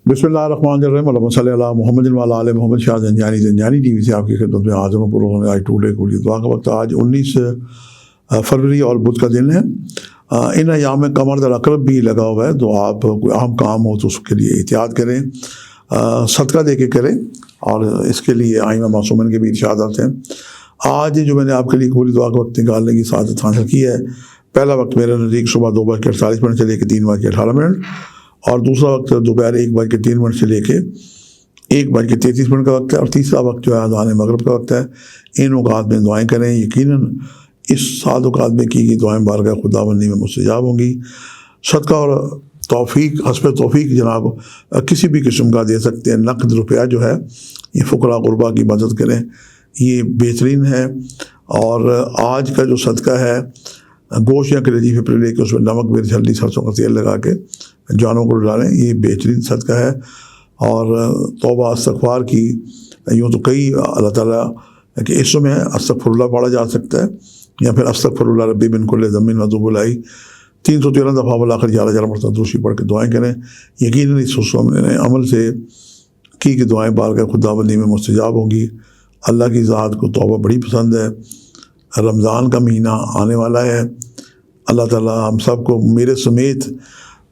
بسم اللہ الرحمن الرحیم، اللہم صلی علی محمد وعلی آل محمد۔ شاہ زنجانی ٹی وی سے آپ کی خدمت میں حاضر ہوں۔ پروگرام آج ٹوڈے کو دعا کا وقت۔ آج 19 فروری اور بدھ کا دن ہے۔ ان ایام میں کمر در عقرب بھی لگا ہوا ہے، تو آپ کوئی اہم کام ہو تو اس کے لیے احتیاط کریں، صدقہ دے کے کریں، اور اس کے لیے آئمہ معصومین کے بھی ارشادات ہیں۔ آج جو میں نے آپ کے لیے پوری دعا کا وقت نکالنے کی سعادت حاصل کی ہے، پہلا وقت میرے نزدیک صبح 2:48 سے لے کے 3:18، اور دوسرا وقت دوپہر 1:03 سے لے کے 1:33 کا وقت ہے، اور تیسرا وقت جو ہے اذان مغرب کا وقت ہے۔ ان اوقات میں دعائیں کریں، یقیناً اس 7 اوقات میں کی گئی دعائیں بارگاہ خداوندی میں مستجاب ہوں گی۔ صدقہ اور توفیق، حسب توفیق جناب کسی بھی قسم کا دے سکتے ہیں۔ نقد روپیہ جو ہے یہ فقراء غربا کی مدد کریں، یہ بہترین ہے۔ اور آج کا جو صدقہ ہے، گوشت یا کلیجی پھپڑی لے کے اس میں نمک، مرچ، ہلدی، سرسوں کا تیل لگا کے جانوں کو ڈالیں، یہ بہترین صدقہ ہے۔ اور توبہ استغفار کی، یوں تو کئی اللہ تعالیٰ کہ اس میں استغفر اللہ پڑھا جا سکتا ہے، یا پھر استغفر اللہ ربی من کل ذنب واتوب الیہ 313 دفعہ بالآخر 11,000 مرتبہ درود پڑھ کے دعائیں کریں۔ یقیناً اس عمل سے کی کہ دعائیں بارگاہ خداوندی میں مستجاب ہوں گی۔ اللہ کی ذات کو توبہ بڑی پسند ہے۔ رمضان کا مہینہ آنے والا ہے۔ اللہ تعالیٰ ہم سب کو، میرے سمیت،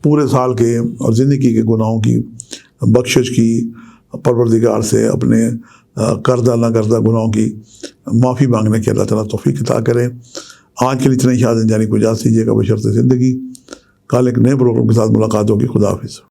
پورے سال کے اور زندگی کے گناہوں کی بخشش کی پروردگار سے، اپنے کردہ نہ کردہ گناہوں کی معافی مانگنے کی اللہ تعالیٰ توفیق عطا کرے۔ آج کے لیے اتنا ہی۔ شاہ زنجانی کو اجازت دیجیے گا بشرط زندگی۔ کل ایک نئے پروگرام کے ساتھ ملاقات ہوگی۔ خدا حافظ۔